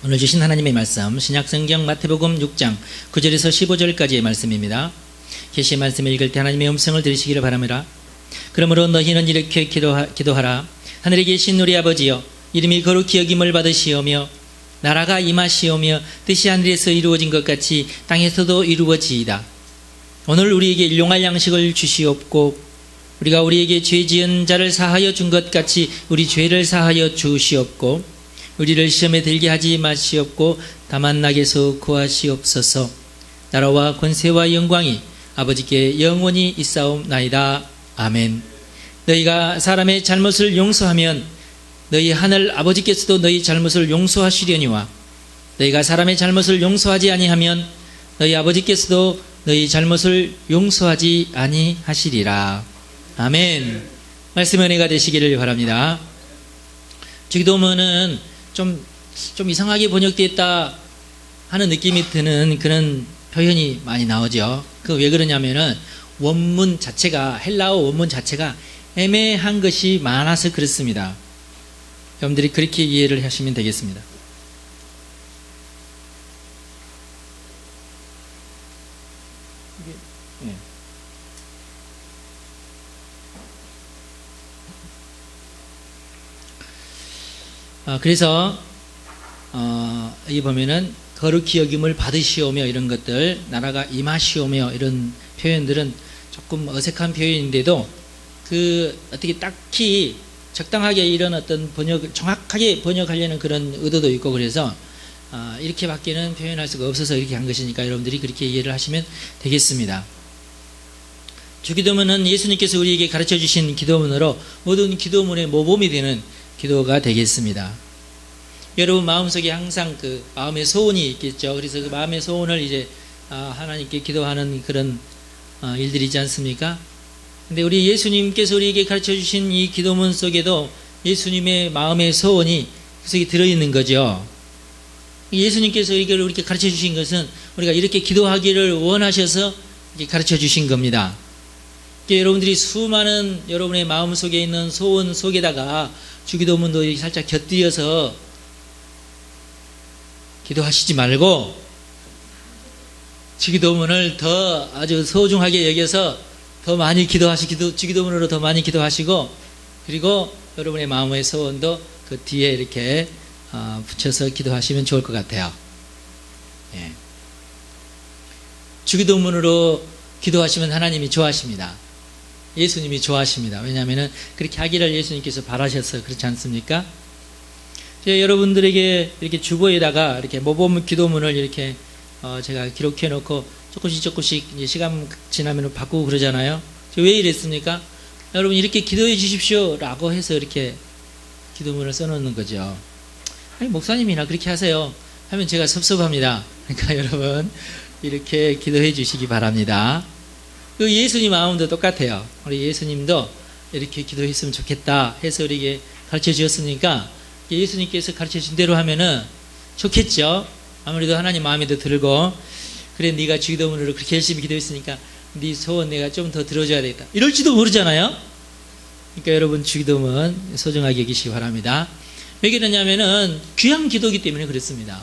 오늘 주신 하나님의 말씀 신약성경 마태복음 6장 9절에서 15절까지의 말씀입니다. 계시의 말씀을 읽을 때 하나님의 음성을 들으시기를 바랍니다. 그러므로 너희는 이렇게 기도하라. 하늘에 계신 우리 아버지여, 이름이 거룩히 여김을 받으시오며 나라가 임하시오며 뜻이 하늘에서 이루어진 것 같이 땅에서도 이루어지이다. 오늘 우리에게 일용할 양식을 주시옵고 우리가 우리에게 죄 지은 자를 사하여 준 것 같이 우리 죄를 사하여 주시옵고 우리를 시험에 들게 하지 마시옵고 다만 낙에서 구하시옵소서. 나라와 권세와 영광이 아버지께 영원히 있사옵나이다. 아멘. 너희가 사람의 잘못을 용서하면 너희 하늘 아버지께서도 너희 잘못을 용서하시려니와 너희가 사람의 잘못을 용서하지 아니하면 너희 아버지께서도 너희 잘못을 용서하지 아니하시리라. 아멘. 말씀의 은혜가 되시기를 바랍니다. 기도문은 좀 이상하게 번역되었다 하는 느낌이 드는 그런 표현이 많이 나오죠. 그 왜 그러냐면은 원문 자체가, 헬라어 원문 자체가 애매한 것이 많아서 그렇습니다. 여러분들이 그렇게 이해를 하시면 되겠습니다. 그래서 여기 보면은 거룩히 여김을 받으시오며 이런 것들, 나라가 임하시오며 이런 표현들은 조금 어색한 표현인데도 어떻게 딱히 적당하게 이런 어떤 정확하게 번역하려는 그런 의도도 있고, 그래서 이렇게밖에는 표현할 수가 없어서 이렇게 한 것이니까 여러분들이 그렇게 이해를 하시면 되겠습니다. 주기도문은 예수님께서 우리에게 가르쳐 주신 기도문으로 모든 기도문의 모범이 되는 기도가 되겠습니다. 여러분 마음속에 항상 그 마음의 소원이 있겠죠. 그래서 그 마음의 소원을 이제 하나님께 기도하는 그런 일들이 있지 않습니까? 근데 우리 예수님께서 우리에게 가르쳐 주신 이 기도문 속에도 예수님의 마음의 소원이 그 속에 들어있는 거죠. 예수님께서 이걸 이렇게 가르쳐 주신 것은 우리가 이렇게 기도하기를 원하셔서 이렇게 가르쳐 주신 겁니다. 여러분들이 수많은 여러분의 마음 속에 있는 소원 속에다가 주기도문도 살짝 곁들여서 기도하시지 말고 주기도문을 더 아주 소중하게 여겨서 더 많이 주기도문으로 더 많이 기도하시고, 그리고 여러분의 마음의 소원도 그 뒤에 이렇게 붙여서 기도하시면 좋을 것 같아요. 예. 주기도문으로 기도하시면 하나님이 좋아하십니다. 예수님이 좋아하십니다. 왜냐하면 그렇게 하기를 예수님께서 바라셔서 그렇지 않습니까? 여러분들에게 이렇게 주보에다가 이렇게 모범 기도문을 이렇게 제가 기록해 놓고 조금씩 이제 시간 지나면 바꾸고 그러잖아요. 왜 이랬습니까? 여러분 이렇게 기도해 주십시오 라고 해서 이렇게 기도문을 써놓는 거죠. 아니 목사님이나 그렇게 하세요 하면 제가 섭섭합니다. 그러니까 여러분 이렇게 기도해 주시기 바랍니다. 그 예수님 마음도 똑같아요. 우리 예수님도 이렇게 기도했으면 좋겠다 해서 우리에게 가르쳐 주셨으니까 예수님께서 가르쳐 준 대로 하면은 좋겠죠. 아무래도 하나님 마음에도 들고, 그래 네가 주기도문으로 그렇게 열심히 기도했으니까 네 소원 내가 좀 더 들어줘야 되겠다 이럴지도 모르잖아요. 그러니까 여러분 주기도문 소중하게 여기시기 바랍니다. 왜 그러냐면은 귀한 기도이기 때문에 그렇습니다.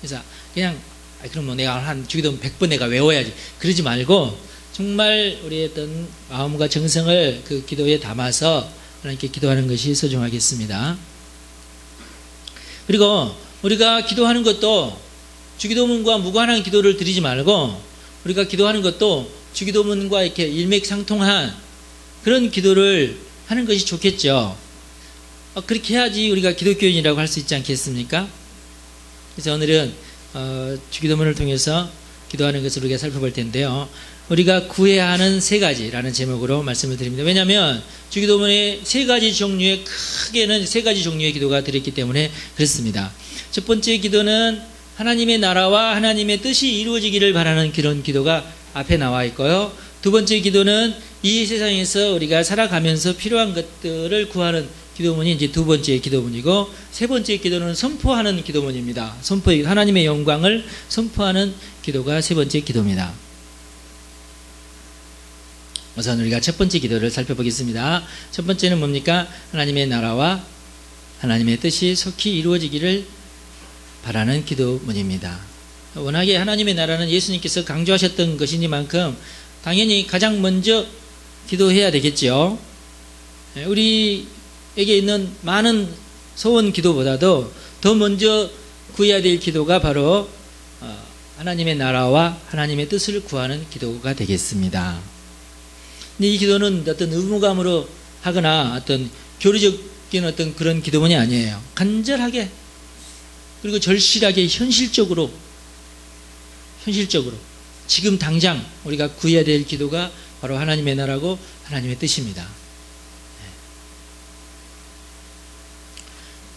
그래서 그냥 그럼 뭐 내가 한 주기도문 100번 내가 외워야지 그러지 말고 정말 우리의 어떤 마음과 정성을 그 기도에 담아서 하나님께 기도하는 것이 소중하겠습니다. 그리고 우리가 기도하는 것도 주기도문과 무관한 기도를 드리지 말고 우리가 기도하는 것도 주기도문과 이렇게 일맥상통한 그런 기도를 하는 것이 좋겠죠. 그렇게 해야지 우리가 기독교인이라고 할 수 있지 않겠습니까? 그래서 오늘은 주기도문을 통해서 기도하는 것을 우리가 살펴볼 텐데요. 우리가 구해야 하는 세 가지라는 제목으로 말씀을 드립니다. 왜냐하면 주기도문에 크게는 세 가지 종류의 기도가 들어있기 때문에 그렇습니다. 첫 번째 기도는 하나님의 나라와 하나님의 뜻이 이루어지기를 바라는 그런 기도가 앞에 나와 있고요. 두 번째 기도는 이 세상에서 우리가 살아가면서 필요한 것들을 구하는 기도문이 이제 두 번째 기도문이고, 세 번째 기도는 선포하는 기도문입니다. 하나님의 영광을 선포하는 기도가 세 번째 기도입니다. 우선 우리가 첫 번째 기도를 살펴보겠습니다. 첫 번째는 뭡니까? 하나님의 나라와 하나님의 뜻이 속히 이루어지기를 바라는 기도문입니다. 워낙에 하나님의 나라는 예수님께서 강조하셨던 것이니만큼 당연히 가장 먼저 기도해야 되겠죠. 우리에게 있는 많은 소원 기도보다도 더 먼저 구해야 될 기도가 바로 하나님의 나라와 하나님의 뜻을 구하는 기도가 되겠습니다. 근데 이 기도는 어떤 의무감으로 하거나 어떤 교리적인 어떤 그런 기도문이 아니에요. 간절하게 그리고 절실하게 현실적으로 지금 당장 우리가 구해야 될 기도가 바로 하나님의 나라고 하나님의 뜻입니다.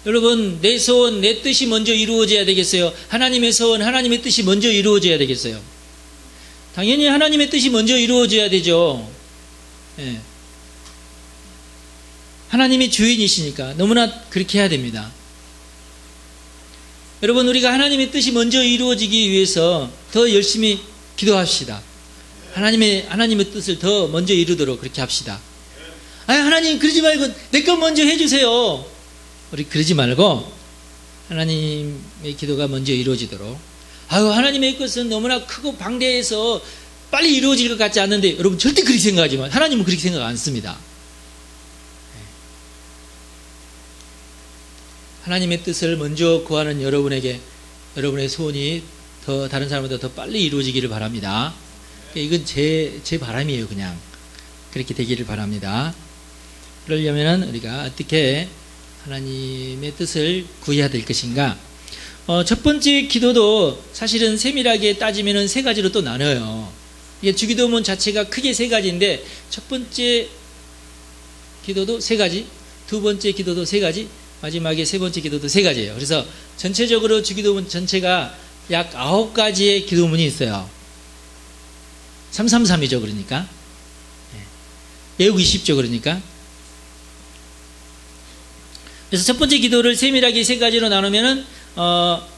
여러분, 내 소원, 내 뜻이 먼저 이루어져야 되겠어요? 하나님의 소원, 하나님의 뜻이 먼저 이루어져야 되겠어요? 당연히 하나님의 뜻이 먼저 이루어져야 되죠. 예. 하나님이 주인이시니까 너무나 그렇게 해야 됩니다. 여러분, 우리가 하나님의 뜻이 먼저 이루어지기 위해서 더 열심히 기도합시다. 하나님의 뜻을 더 먼저 이루도록 그렇게 합시다. 하나님 그러지 말고 내 것 먼저 해주세요. 우리 그러지 말고 하나님의 기도가 먼저 이루어지도록. 하나님의 것은 너무나 크고 방대해서 빨리 이루어질 것 같지 않는데, 여러분 절대 그렇게 생각하지만 하나님은 그렇게 생각 안 씁니다. 하나님의 뜻을 먼저 구하는 여러분에게 여러분의 소원이 더 다른 사람보다 더 빨리 이루어지기를 바랍니다. 이건 제 바람이에요. 그냥 그렇게 되기를 바랍니다. 그러려면 우리가 어떻게 하나님의 뜻을 구해야 될 것인가? 첫 번째 기도도 사실은 세밀하게 따지면 세 가지로 또 나눠요. 이게 주기도문 자체가 크게 세 가지인데, 첫 번째 기도도 세 가지, 두 번째 기도도 세 가지, 마지막에 세 번째 기도도 세 가지예요. 그래서 전체적으로 주기도문 전체가 약 9가지의 기도문이 있어요. 333이죠. 그러니까 외우기 쉽죠. 그러니까. 그래서 첫 번째 기도를 세밀하게 세 가지로 나누면은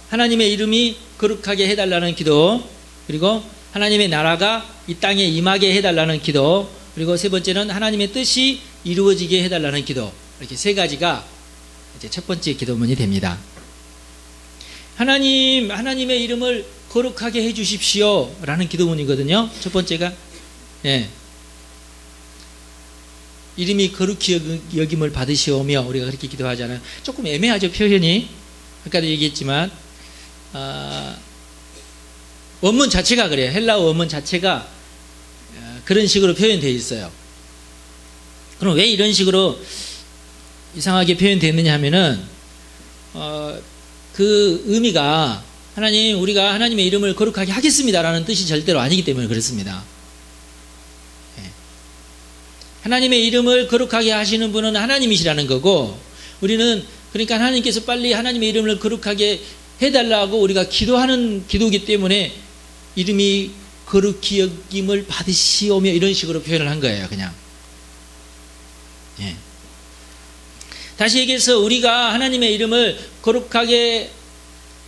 하나님의 이름이 거룩하게 해달라는 기도, 그리고 하나님의 나라가 이 땅에 임하게 해달라는 기도, 그리고 세 번째는 하나님의 뜻이 이루어지게 해달라는 기도. 이렇게 세 가지가 이제 첫 번째 기도문이 됩니다. 하나님의 이름을 거룩하게 해주십시오 라는 기도문이거든요. 첫 번째가 이름이 거룩히 여김을 받으시오며, 우리가 그렇게 기도하잖아요. 조금 애매하죠, 표현이. 아까도 얘기했지만 원문 자체가 그래요. 헬라어 원문 자체가 그런 식으로 표현되어 있어요. 그럼 왜 이런 식으로 이상하게 표현되었느냐 하면은 그 의미가 우리가 하나님의 이름을 거룩하게 하겠습니다라는 뜻이 절대로 아니기 때문에 그렇습니다. 하나님의 이름을 거룩하게 하시는 분은 하나님이시라는 거고, 우리는 그러니까 하나님께서 빨리 하나님의 이름을 거룩하게 해달라고 우리가 기도하는 기도이기 때문에 이름이 거룩히 여김을 받으시오며 이런 식으로 표현을 한 거예요. 그냥. 다시 얘기해서 우리가 하나님의 이름을 거룩하게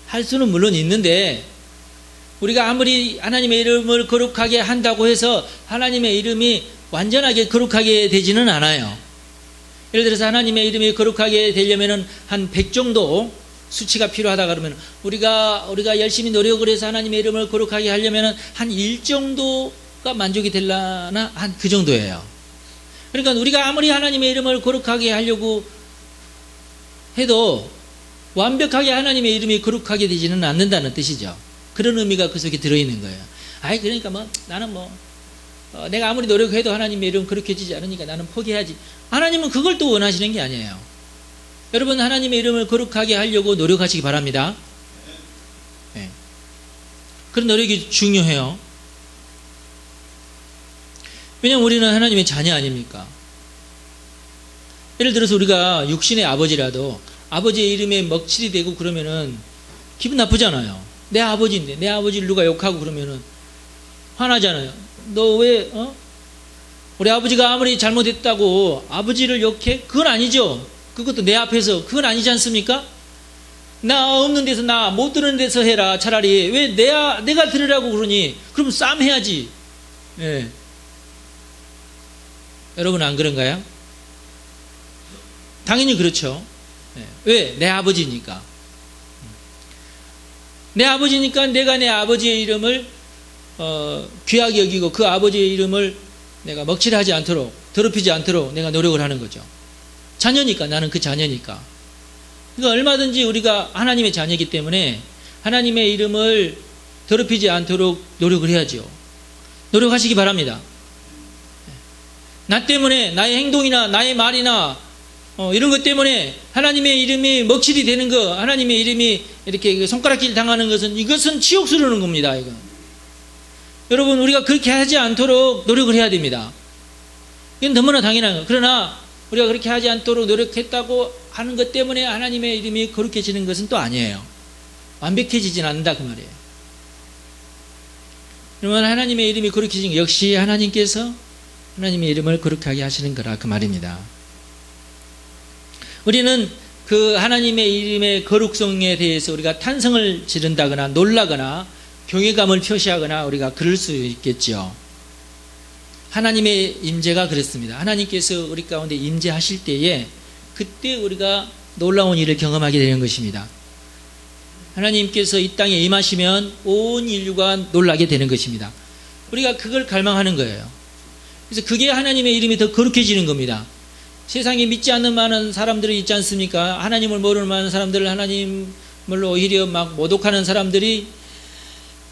할 수는 물론 있는데, 우리가 아무리 하나님의 이름을 거룩하게 한다고 해서 하나님의 이름이 완전하게 거룩하게 되지는 않아요. 예를 들어서 하나님의 이름이 거룩하게 되려면 한 100 정도 수치가 필요하다 그러면 우리가 열심히 노력을 해서 하나님의 이름을 거룩하게 하려면 한 1 정도가 만족이 되려나 한 그 정도예요. 그러니까 우리가 아무리 하나님의 이름을 거룩하게 하려고 해도 완벽하게 하나님의 이름이 거룩하게 되지는 않는다는 뜻이죠. 그런 의미가 그 속에 들어있는 거예요. 그러니까 나는 내가 아무리 노력해도 하나님의 이름 거룩해지지 않으니까 나는 포기해야지. 하나님은 그걸 또 원하시는 게 아니에요. 여러분, 하나님의 이름을 거룩하게 하려고 노력하시기 바랍니다. 그런 노력이 중요해요. 왜냐하면 우리는 하나님의 자녀 아닙니까? 예를 들어서 우리가 육신의 아버지라도 아버지의 이름에 먹칠이 되고 그러면은 기분 나쁘잖아요. 내 아버지인데 내 아버지를 누가 욕하고 그러면은 화나잖아요. 너 왜 우리 아버지가 아무리 잘못했다고 아버지를 욕해? 그건 아니죠. 그것도 내 앞에서 그건 아니지 않습니까? 나 없는 데서, 나 못 들은 데서 해라. 차라리 왜 내가 들으라고 그러니? 그럼 싸움 해야지. 여러분 안 그런가요? 당연히 그렇죠. 왜? 내 아버지니까. 내 아버지니까 내가 내 아버지의 이름을 귀하게 여기고 그 아버지의 이름을 내가 먹칠하지 않도록, 더럽히지 않도록 내가 노력을 하는 거죠. 자녀니까, 나는 그 자녀니까. 그러니까 얼마든지 우리가 하나님의 자녀이기 때문에 하나님의 이름을 더럽히지 않도록 노력을 해야죠. 노력하시기 바랍니다. 나 때문에, 나의 행동이나 나의 말이나 이런 것 때문에 하나님의 이름이 먹칠이 되는 거, 하나님의 이름이 이렇게 손가락질 당하는 것은, 이것은 치욕스러운 겁니다. 이건. 여러분, 우리가 그렇게 하지 않도록 노력을 해야 됩니다. 이건 너무나 당연한 거예요. 그러나 우리가 그렇게 하지 않도록 노력했다고 하는 것 때문에 하나님의 이름이 거룩해지는 것은 또 아니에요. 완벽해지진 않는다 그 말이에요. 그러면 하나님의 이름이 거룩해지는 것, 역시 하나님께서 하나님의 이름을 거룩하게 하시는 거라 그 말입니다. 우리는 그 하나님의 이름의 거룩성에 대해서 우리가 탄성을 지른다거나 놀라거나 경외감을 표시하거나 우리가 그럴 수 있겠죠. 하나님의 임재가 그렇습니다. 하나님께서 우리 가운데 임재하실 때에 그때 우리가 놀라운 일을 경험하게 되는 것입니다. 하나님께서 이 땅에 임하시면 온 인류가 놀라게 되는 것입니다. 우리가 그걸 갈망하는 거예요. 그래서 그게 하나님의 이름이 더 거룩해지는 겁니다. 세상에 믿지 않는 많은 사람들이 있지 않습니까? 하나님을 모르는 많은 사람들을 하나님을 오히려 막 모독하는 사람들이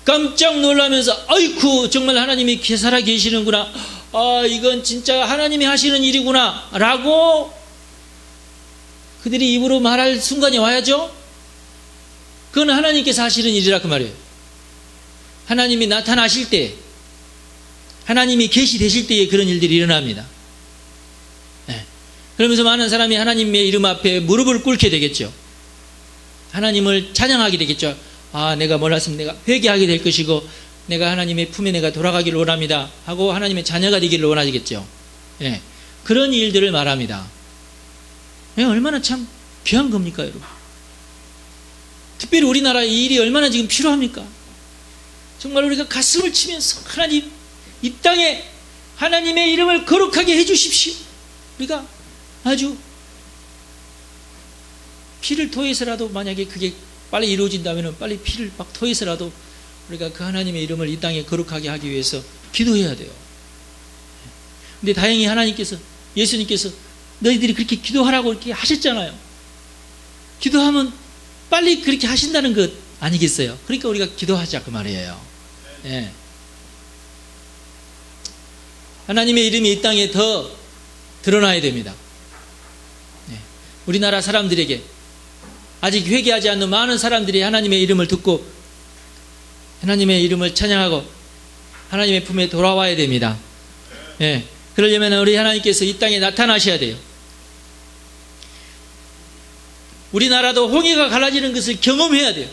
깜짝 놀라면서 아이쿠 정말 하나님이 살아 계시는구나, 이건 진짜 하나님이 하시는 일이구나 라고 그들이 입으로 말할 순간이 와야죠. 그건 하나님께서 하시는 일이라 그 말이에요. 하나님이 나타나실 때, 하나님이 계시되실 때에 그런 일들이 일어납니다. 네. 그러면서 많은 사람이 하나님의 이름 앞에 무릎을 꿇게 되겠죠. 하나님을 찬양하게 되겠죠. 내가 몰랐으면 내가 회개하게 될 것이고 내가 하나님의 품에 내가 돌아가기를 원합니다 하고 하나님의 자녀가 되기를 원하겠죠. 네. 그런 일들을 말합니다. 네, 얼마나 참 귀한 겁니까 여러분. 특별히 우리나라에 이 일이 얼마나 지금 필요합니까? 정말 우리가 가슴을 치면서 하나님 이 땅에 하나님의 이름을 거룩하게 해주십시오. 우리가 아주 피를 토해서라도, 만약에 그게 빨리 이루어진다면 빨리 피를 막 토해서라도 우리가 그 하나님의 이름을 이 땅에 거룩하게 하기 위해서 기도해야 돼요. 근데 다행히 하나님께서, 예수님께서 너희들이 그렇게 기도하라고 이렇게 하셨잖아요. 기도하면 빨리 그렇게 하신다는 것 아니겠어요? 그러니까 우리가 기도하자 그 말이에요. 예. 하나님의 이름이 이 땅에 더 드러나야 됩니다. 예. 우리나라 사람들에게, 아직 회개하지 않는 많은 사람들이 하나님의 이름을 듣고 하나님의 이름을 찬양하고 하나님의 품에 돌아와야 됩니다. 예. 그러려면 우리 하나님께서 이 땅에 나타나셔야 돼요. 우리나라도 홍해가 갈라지는 것을 경험해야 돼요.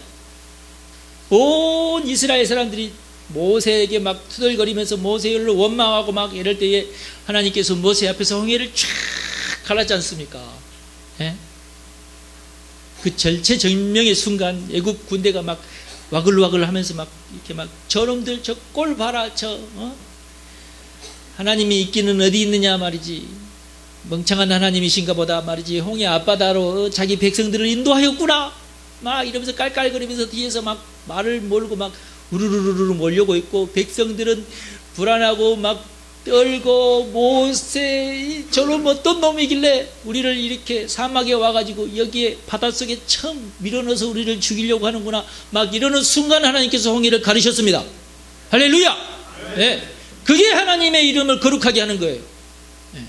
온 이스라엘 사람들이 모세에게 막 투덜거리면서 모세를 원망하고 막 이럴 때에 하나님께서 모세 앞에서 홍해를 쫙 갈랐지 않습니까? 예? 그 절체절명의 순간 애국 군대가 막 와글와글 하면서 막 이렇게 막 저놈들 저 꼴 봐라 하나님이 있기는 어디 있느냐 말이지, 멍청한 하나님이신가 보다 말이지, 홍해 앞바다로 자기 백성들을 인도하였구나 막 이러면서 깔깔거리면서 뒤에서 막 말을 몰고 막 우르르르르 몰려오고 있고, 백성들은 불안하고 막 떨고, 모세 저놈 어떤 놈이길래 우리를 이렇게 사막에 와가지고 여기에 바닷속에 처음 밀어넣어서 우리를 죽이려고 하는구나 막 이러는 순간 하나님께서 홍해를 가르셨습니다. 할렐루야. 네. 그게 하나님의 이름을 거룩하게 하는 거예요. 네.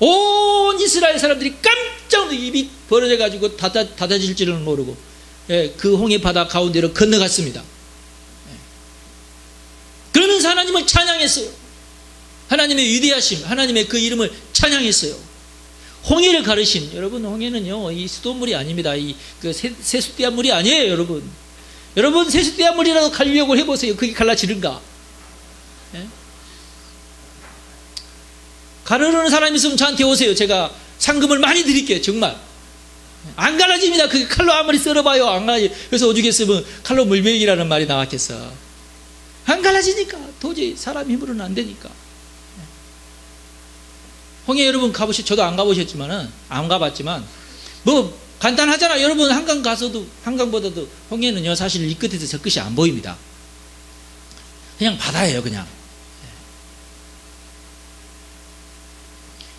온 이스라엘 사람들이 깜짝 입이 벌어져가지고 닫아질 줄은 모르고, 네. 그 홍해 바다 가운데로 건너갔습니다. 네. 그러면서 하나님을 찬양했어요. 하나님의 위대하심, 하나님의 그 이름을 찬양했어요. 홍해를 가르신, 여러분 홍해는요 이 수돗물이 아닙니다. 그 세숫대야물이 아니에요. 여러분 세숫대야물이라도 가려고 해보세요. 그게 갈라지는가? 예? 가르는 사람이 있으면 저한테 오세요. 제가 상금을 많이 드릴게요. 정말 안 갈라집니다. 그게 칼로 아무리 썰어봐요 안 갈라지. 그래서 오죽했으면 칼로 물베기라는 말이 나왔겠어. 안 갈라지니까 도저히 사람 힘으로는 안 되니까. 홍해 여러분 가보셨, 저도 안 가보셨지만은, 안 가봤지만, 뭐, 간단하잖아. 여러분 한강 가서도 한강보다도 홍해는요 사실 이 끝에서 저 끝이 안 보입니다. 그냥 바다예요. 그냥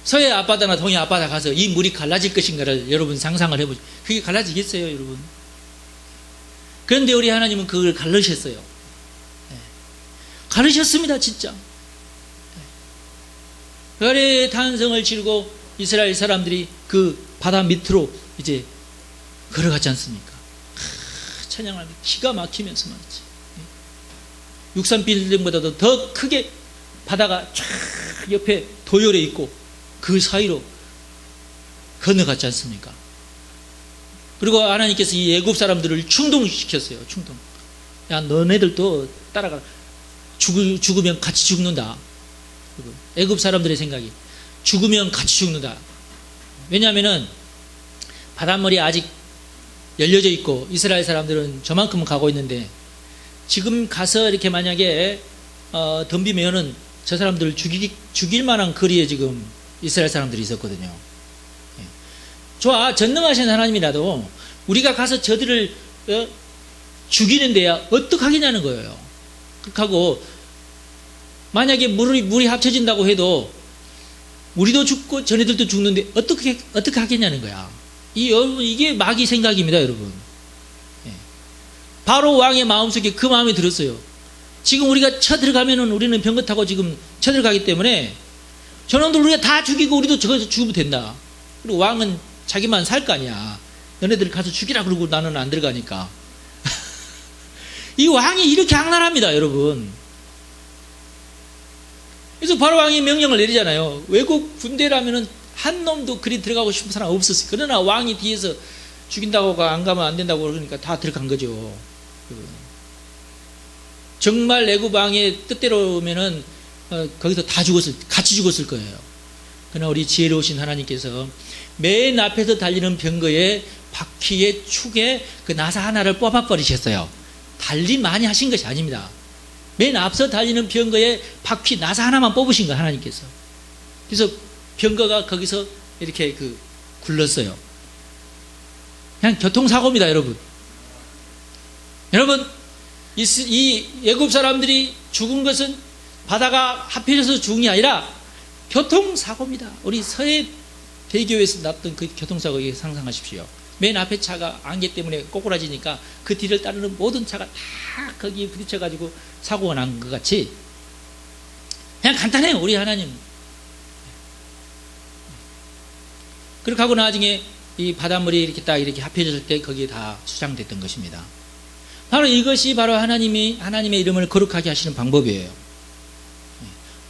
서해 앞바다나 동해 앞바다 가서 이 물이 갈라질 것인가를 여러분 상상을 해보죠. 그게 갈라지겠어요, 여러분? 그런데 우리 하나님은 그걸 가르셨어요. 가르셨습니다, 진짜. 별의 탄성을 치르고 이스라엘 사람들이 그 바다 밑으로 이제 걸어갔지 않습니까? 찬양을 기가 막히면서 말이지. 63빌딩보다도 더 크게 바다가 쫙 옆에 도열에 있고 그 사이로 건너갔지 않습니까? 그리고 하나님께서 이 애굽 사람들을 충동시켰어요. 충동. 야, 너네들도 따라가. 죽으면 같이 죽는다. 애굽 사람들의 생각이 죽으면 같이 죽는다. 왜냐하면은 바닷물이 아직 열려져 있고 이스라엘 사람들은 저만큼 가고 있는데 지금 가서 이렇게 만약에 덤비면은 저 사람들을 죽일 만한 거리에 지금 이스라엘 사람들이 있었거든요. 좋아, 전능하신 하나님이라도 우리가 가서 저들을 죽이는 데야 어떡하겠냐는 거예요. 하고 만약에 물이 합쳐진다고 해도 우리도 죽고 저네들도 죽는데 어떻게 하겠냐는 거야. 여러분 이게 마귀 생각입니다, 여러분. 바로 왕의 마음속에 그 마음이 들었어요. 지금 우리가 쳐들어가면은 우리는 병거 타고 지금 쳐들어가기 때문에 저놈들 우리가 다 죽이고 우리도 저기서 죽으면 된다. 그리고 왕은 자기만 살 거 아니야. 너네들 가서 죽이라 그러고 나는 안 들어가니까. 이 왕이 이렇게 악랄합니다, 여러분. 그래서 바로 왕이 명령을 내리잖아요. 외국 군대라면은 한 놈도 그리 들어가고 싶은 사람 없었어요. 그러나 왕이 뒤에서 죽인다고 안 가면 안 된다고 그러니까 다 들어간 거죠. 정말 애굽 왕의 뜻대로면은 거기서 다 같이 죽었을 거예요. 그러나 우리 지혜로우신 하나님께서 맨 앞에서 달리는 병거에 바퀴에 축에 그 나사 하나를 뽑아버리셨어요. 달리 많이 하신 것이 아닙니다. 맨 앞서 달리는 병거에 바퀴 나사 하나만 뽑으신 거예요, 하나님께서. 그래서 병거가 거기서 이렇게 굴렀어요. 그냥 교통사고입니다, 여러분. 여러분, 이 애굽 사람들이 죽은 것은 바다가 합해져서 죽은 게 아니라 교통사고입니다. 우리 서해 대교에서 났던 그 교통사고 상상하십시오. 맨 앞에 차가 안개 때문에 꼬꾸라지니까 그 뒤를 따르는 모든 차가 다 거기에 부딪혀가지고 사고가 난 것 같이 그냥 간단해요, 우리 하나님. 그렇게 하고 나중에 이 바닷물이 이렇게 딱 이렇게 합해졌을 때 거기에 다 수장됐던 것입니다. 바로 이것이 바로 하나님의 이름을 거룩하게 하시는 방법이에요.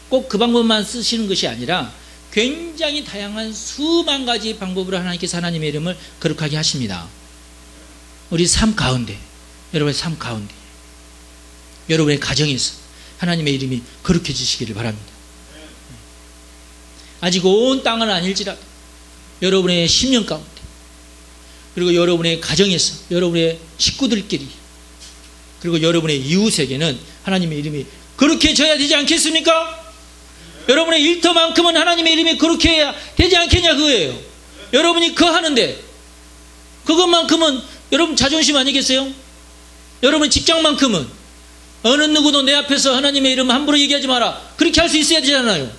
꼭 그 방법만 쓰시는 것이 아니라 굉장히 다양한 수만 가지 방법으로 하나님께서 하나님의 이름을 거룩하게 하십니다. 우리 삶 가운데, 여러분의 삶 가운데, 여러분의 가정에서 하나님의 이름이 거룩해지시기를 바랍니다. 아직 온 땅은 아닐지라도 여러분의 심령 가운데, 그리고 여러분의 가정에서, 여러분의 식구들끼리, 그리고 여러분의 이웃에게는 하나님의 이름이 거룩해져야 되지 않겠습니까? 여러분의 일터만큼은 하나님의 이름이 거룩해야 되지 않겠냐, 그거예요. 여러분이 거하는데 그것만큼은 여러분 자존심 아니겠어요? 여러분 직장만큼은 어느 누구도 내 앞에서 하나님의 이름 함부로 얘기하지 마라, 그렇게 할 수 있어야 되잖아요.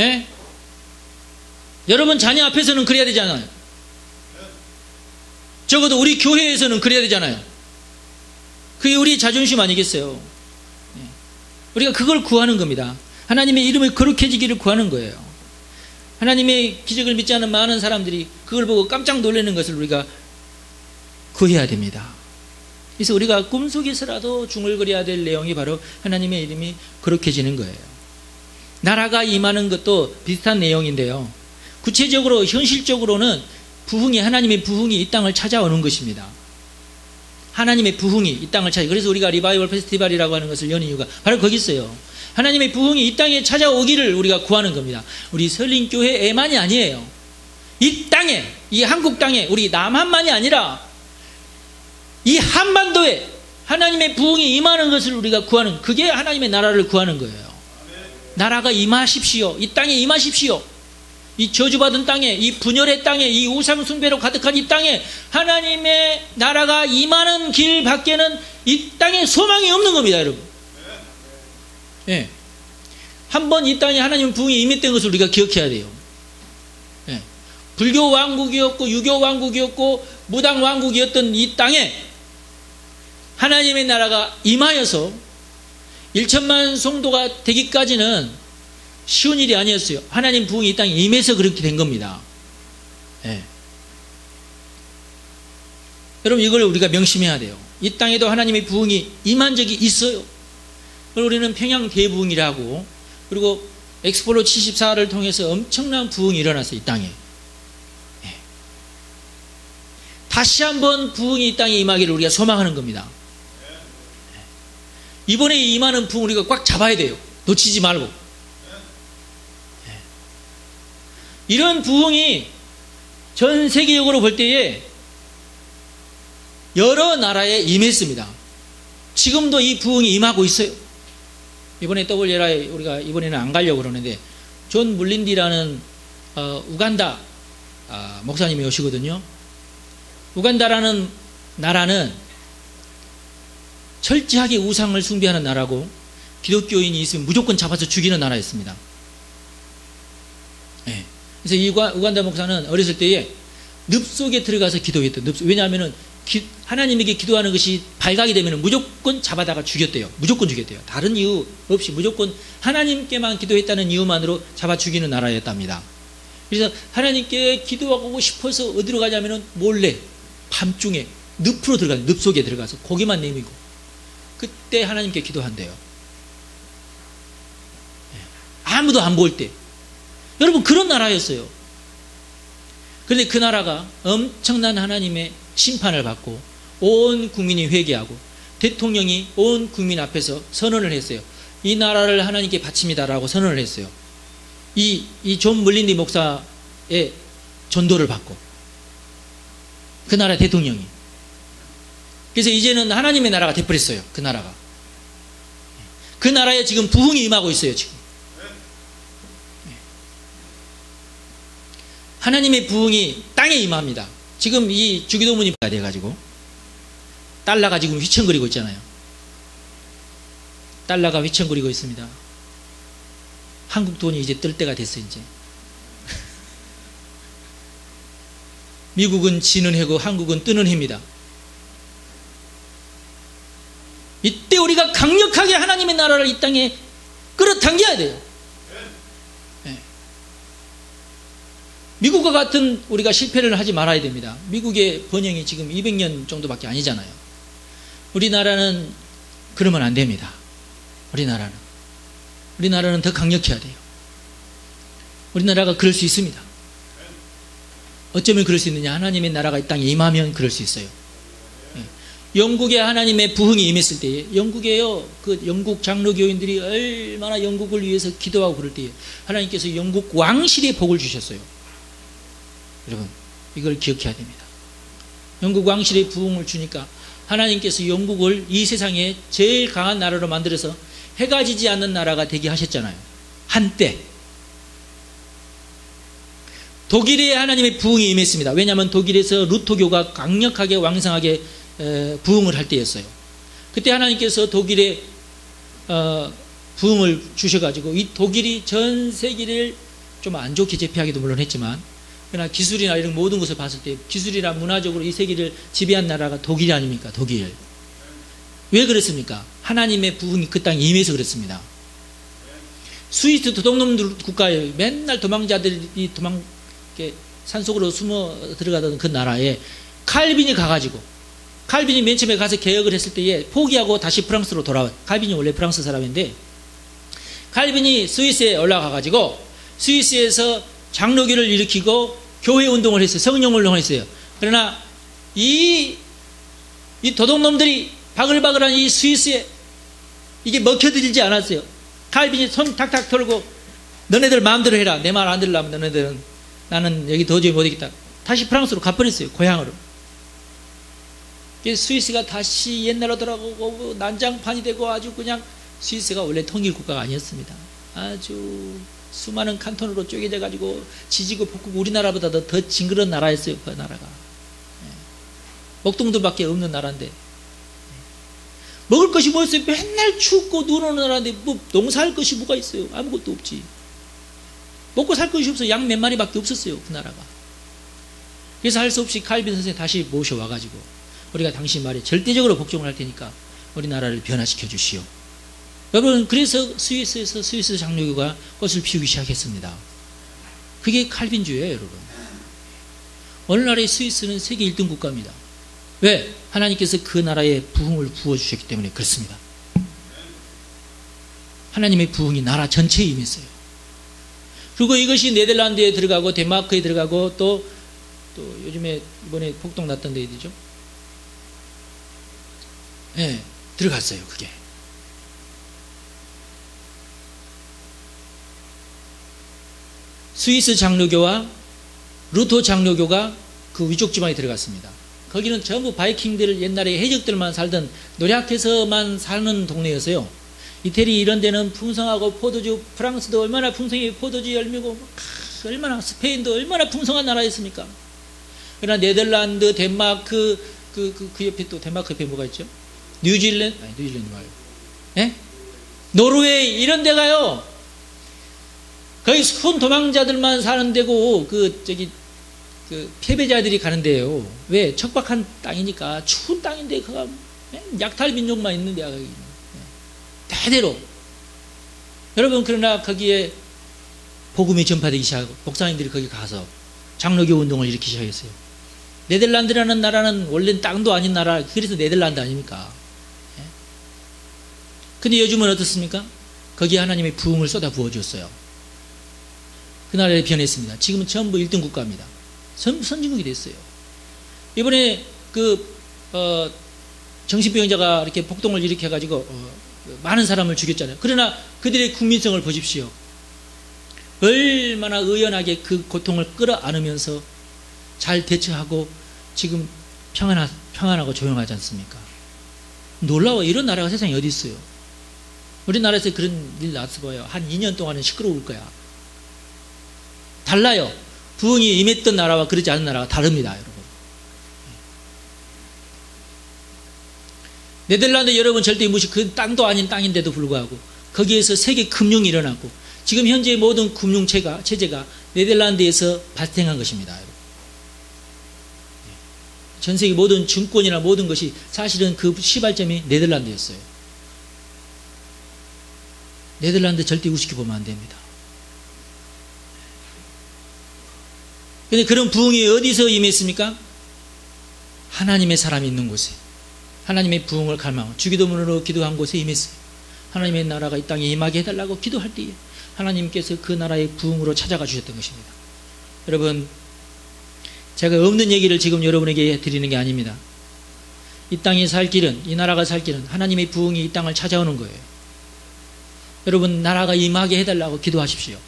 예? 여러분 자녀 앞에서는 그래야 되잖아요. 적어도 우리 교회에서는 그래야 되잖아요. 그게 우리 자존심 아니겠어요? 우리가 그걸 구하는 겁니다. 하나님의 이름이 거룩해지기를 구하는 거예요. 하나님의 기적을 믿지 않는 많은 사람들이 그걸 보고 깜짝 놀라는 것을 우리가 구해야 됩니다. 그래서 우리가 꿈속에서라도 중얼거려야 될 내용이 바로 하나님의 이름이 거룩해지는 거예요. 나라가 임하는 것도 비슷한 내용인데요. 구체적으로 현실적으로는 하나님의 부흥이 이 땅을 찾아오는 것입니다. 하나님의 부흥이 이 땅을 찾아. 그래서 우리가 리바이벌 페스티벌이라고 하는 것을 여는 이유가 바로 거기 있어요. 하나님의 부흥이 이 땅에 찾아오기를 우리가 구하는 겁니다. 우리 설린교회에만이 아니에요. 이 땅에, 이 한국 땅에, 우리 남한만이 아니라 이 한반도에 하나님의 부흥이 임하는 것을 우리가 구하는, 그게 하나님의 나라를 구하는 거예요. 나라가 임하십시오. 이 땅에 임하십시오. 이 저주받은 땅에, 이 분열의 땅에, 이 우상숭배로 가득한 이 땅에 하나님의 나라가 임하는 길 밖에는 이 땅에 소망이 없는 겁니다, 여러분. 예. 한번 이 땅에 하나님 부흥이 임했던 것을 우리가 기억해야 돼요. 예. 불교 왕국이었고 유교 왕국이었고 무당 왕국이었던 이 땅에 하나님의 나라가 임하여서 1천만 성도가 되기까지는 쉬운 일이 아니었어요. 하나님 부흥이 이 땅에 임해서 그렇게 된 겁니다. 예. 여러분, 이걸 우리가 명심해야 돼요. 이 땅에도 하나님의 부흥이 임한 적이 있어요. 그리고 우리는 평양 대부흥이라고, 그리고 엑스폴로 74를 통해서 엄청난 부흥이 일어났어요, 이 땅에. 예. 다시 한번 부흥이 이 땅에 임하기를 우리가 소망하는 겁니다. 예. 이번에 임하는 부흥 우리가 꽉 잡아야 돼요. 놓치지 말고. 이런 부흥이 전 세계적으로 볼 때에 여러 나라에 임했습니다. 지금도 이 부흥이 임하고 있어요. 이번에 WRI 우리가 이번에는 안 가려고 그러는데 존 물린디라는 우간다 목사님이 오시거든요. 우간다라는 나라는 철저하게 우상을 숭배하는 나라고 기독교인이 있으면 무조건 잡아서 죽이는 나라였습니다. 네. 그래서 이 우간다 목사는 어렸을 때에 늪 속에 들어가서 기도했대요. 왜냐하면 하나님에게 기도하는 것이 발각이 되면 무조건 잡아다가 죽였대요. 무조건 죽였대요. 다른 이유 없이 무조건 하나님께만 기도했다는 이유만으로 잡아 죽이는 나라였답니다. 그래서 하나님께 기도하고 싶어서 어디로 가냐면 몰래 밤중에 늪으로 들어가요. 늪 속에 들어가서 고기만 내밀고 그때 하나님께 기도한대요. 아무도 안 볼 때. 여러분, 그런 나라였어요. 그런데 그 나라가 엄청난 하나님의 심판을 받고 온 국민이 회개하고 대통령이 온 국민 앞에서 선언을 했어요. 이 나라를 하나님께 바칩니다라고 선언을 했어요. 이 존 물린디 목사의 전도를 받고 그 나라 대통령이. 그래서 이제는 하나님의 나라가 돼버렸어요. 그 나라가. 그 나라에 지금 부흥이 임하고 있어요. 지금 하나님의 부흥이 땅에 임합니다. 지금 이 주기도문이 돼가지고 달러가 지금 휘청거리고 있잖아요. 달러가 휘청거리고 있습니다. 한국 돈이 이제 뜰 때가 됐어요. 이제 미국은 지는 해고 한국은 뜨는 해입니다. 이때 우리가 강력하게 하나님의 나라를 이 땅에 끌어당겨야 돼요. 미국과 같은 우리가 실패를 하지 말아야 됩니다. 미국의 번영이 지금 200년 정도밖에 아니잖아요. 우리나라는 그러면 안 됩니다. 우리나라는 더 강력해야 돼요. 우리나라가 그럴 수 있습니다. 어쩌면 그럴 수 있느냐? 하나님의 나라가 이 땅에 임하면 그럴 수 있어요. 영국에 하나님의 부흥이 임했을 때에, 영국에요, 그 영국 장로교인들이 얼마나 영국을 위해서 기도하고 그럴 때에 하나님께서 영국 왕실의 복을 주셨어요. 여러분, 이걸 기억해야 됩니다. 영국 왕실의 부흥을 주니까 하나님께서 영국을 이 세상에 제일 강한 나라로 만들어서 해가 지지 않는 나라가 되게 하셨잖아요. 한때. 독일에 하나님의 부흥이 임했습니다. 왜냐하면 독일에서 루터교가 강력하게 왕성하게 부흥을 할 때였어요. 그때 하나님께서 독일에 부흥을 주셔가지고 이 독일이 전 세계를 좀 안 좋게 제패하기도 물론 했지만, 그러나 기술이나 이런 모든 것을 봤을 때 기술이나 문화적으로 이 세계를 지배한 나라가 독일 아닙니까? 독일. 왜 그랬습니까? 하나님의 부흥이 그 땅에 임해서 그랬습니다. 스위스 도둑놈들 국가에 맨날 도망자들이 산속으로 숨어 들어가던 그 나라에 칼빈이 가가지고, 칼빈이 맨 처음에 가서 개혁을 했을 때에 포기하고 다시 프랑스로 돌아와요. 칼빈이 원래 프랑스 사람인데, 칼빈이 스위스에 올라가가지고 스위스에서 장로교를 일으키고 교회 운동을 했어요. 성령 운동을 했어요. 그러나 이 도둑놈들이 바글바글한 이 스위스에 이게 먹혀들지 않았어요. 칼빈이 손 탁탁 털고 너네들 마음대로 해라. 내 말 안 들으려면 너네들은, 나는 여기 도저히 못 있겠다. 다시 프랑스로 가버렸어요. 고향으로. 스위스가 다시 옛날로 돌아가고 난장판이 되고 아주 그냥, 스위스가 원래 통일 국가가 아니었습니다. 아주 수많은 칸톤으로 쪼개져 가지고 지지고 볶고 우리나라보다 더 징그러운 나라였어요. 그 나라가. 먹동들밖에 없는 나라인데 먹을 것이 뭐였어요? 맨날 춥고 눈 오는 나라인데 뭐 농사할 것이 뭐가 있어요? 아무것도 없지. 먹고 살 것이 없어요. 양 몇 마리밖에 없었어요. 그 나라가. 그래서 할 수 없이 칼빈 선생님 다시 모셔와가지고 우리가 당신 말에 절대적으로 복종을 할 테니까 우리나라를 변화시켜 주시오. 여러분, 그래서 스위스에서 스위스 장로교가 꽃을 피우기 시작했습니다. 그게 칼빈주의예요, 여러분. 오늘날의 스위스는 세계 1등 국가입니다. 왜? 하나님께서 그 나라에 부흥을 부어주셨기 때문에 그렇습니다. 하나님의 부흥이 나라 전체에 임했어요. 그리고 이것이 네덜란드에 들어가고 덴마크에 들어가고 또 요즘에 이번에 폭동 났던 데 어디죠? 예, 들어갔어요. 그게. 스위스 장로교와 루터 장로교가 그 위쪽 지방에 들어갔습니다. 거기는 전부 바이킹들 옛날에 해적들만 살던 노략해서만 사는 동네였어요. 이태리 이런 데는 풍성하고 포도주, 프랑스도 얼마나 풍성히 포도주 열매고 얼마나, 스페인도 얼마나 풍성한 나라였습니까? 그러나 네덜란드, 덴마크, 그 옆에 또 덴마크 옆에 뭐가 있죠? 뉴질랜드 말고, 예? 노르웨이 이런 데가요. 거기 순 도망자들만 사는 데고 그 패배자들이 가는 데예요. 왜? 척박한 땅이니까 추운 땅인데 그가 약탈 민족만 있는 데야 거기. 대대로. 여러분, 그러나 거기에 복음이 전파되기 시작하고 목사님들이 거기 가서 장로교 운동을 일으키기 시작했어요. 네덜란드라는 나라는 원래는 땅도 아닌 나라, 그래서 네덜란드 아닙니까? 근데 요즘은 어떻습니까? 거기에 하나님의 부흥을 쏟아 부어줬어요. 그 나라에 변했습니다. 지금은 전부 1등 국가입니다. 선진국이 됐어요. 이번에 정신병자가 이렇게 폭동을 일으켜가지고 많은 사람을 죽였잖아요. 그러나 그들의 국민성을 보십시오. 얼마나 의연하게 그 고통을 끌어안으면서 잘 대처하고 지금 평안하고 조용하지 않습니까? 놀라워. 이런 나라가 세상에 어디 있어요? 우리나라에서 그런 일 나서 봐요. 한 2년 동안은 시끄러울 거야. 달라요. 부흥이 임했던 나라와 그러지 않은 나라가 다릅니다, 여러분. 네덜란드 여러분 절대 그 땅도 아닌 땅인데도 불구하고 거기에서 세계 금융이 일어났고 지금 현재 모든 금융 체제가 네덜란드에서 발생한 것입니다, 여러분. 전 세계 모든 증권이나 모든 것이 사실은 그 시발점이 네덜란드였어요. 네덜란드 절대 우습게 보면 안 됩니다. 근데 그런 부흥이 어디서 임했습니까? 하나님의 사람이 있는 곳에, 하나님의 부흥을 갈망하고 주기도문으로 기도한 곳에 임했어요. 하나님의 나라가 이 땅에 임하게 해달라고 기도할 때에 하나님께서 그 나라의 부흥으로 찾아가 주셨던 것입니다. 여러분, 제가 없는 얘기를 지금 여러분에게 드리는 게 아닙니다. 이 땅이 살 길은, 이 나라가 살 길은 하나님의 부흥이 이 땅을 찾아오는 거예요. 여러분, 나라가 임하게 해달라고 기도하십시오.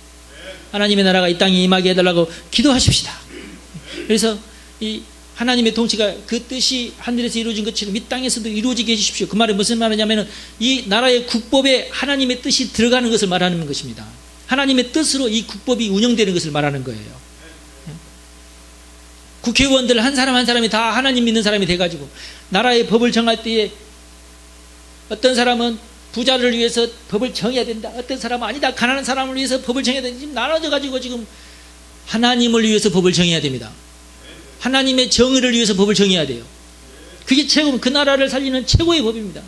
하나님의 나라가 이 땅에 임하게 해달라고 기도하십시다. 그래서 이 하나님의 통치가 그 뜻이 하늘에서 이루어진 것처럼 이 땅에서도 이루어지게 해주십시오. 그 말은 무슨 말이냐면 이 나라의 국법에 하나님의 뜻이 들어가는 것을 말하는 것입니다. 하나님의 뜻으로 이 국법이 운영되는 것을 말하는 거예요. 국회의원들 한 사람 한 사람이 다 하나님 믿는 사람이 돼가지고 나라의 법을 정할 때에 어떤 사람은 부자를 위해서 법을 정해야 된다. 어떤 사람은 아니다. 가난한 사람을 위해서 법을 정해야 된다. 지금 나눠져가지고 지금 하나님을 위해서 법을 정해야 됩니다. 하나님의 정의를 위해서 법을 정해야 돼요. 그게 최고, 그 나라를 살리는 최고의 법입니다.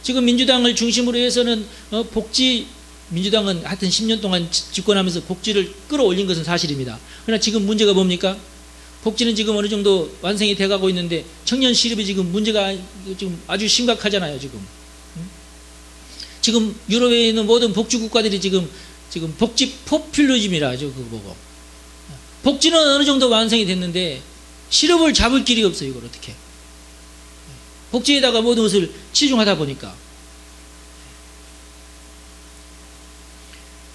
지금 민주당을 중심으로 해서는 민주당은 하여튼 10년 동안 집권하면서 복지를 끌어올린 것은 사실입니다. 그러나 지금 문제가 뭡니까? 복지는 지금 어느 정도 완성이 돼가고 있는데 청년 실업이 지금 문제가 지금 아주 심각하잖아요. 지금 유럽에 있는 모든 복지 국가들이 지금 복지 포퓰리즘이라죠. 그거 보고 복지는 어느 정도 완성이 됐는데 실업을 잡을 길이 없어요. 이걸 어떻게? 복지에다가 모든 것을 치중하다 보니까.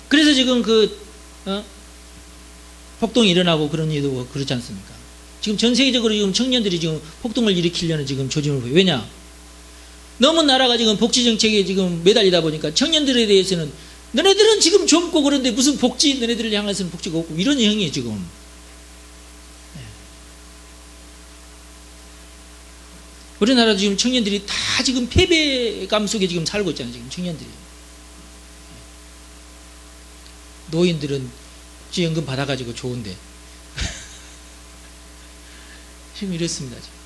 그래서 지금 폭동이 일어나고 그런 일도 그렇지 않습니까? 지금 전 세계적으로 지금 청년들이 지금 폭동을 일으키려는 지금 조짐을 보여요. 왜냐? 너무 나라가 지금 복지 정책에 지금 매달리다 보니까 청년들에 대해서는 너네들은 지금 젊고 그런데 무슨 복지, 너네들을 향해서는 복지가 없고, 이런 형이에요, 지금. 우리나라도 지금 청년들이 다 지금 패배감 속에 지금 살고 있잖아요, 지금 청년들이. 노인들은 지연금 받아가지고 좋은데. 지금 이렇습니다, 지금.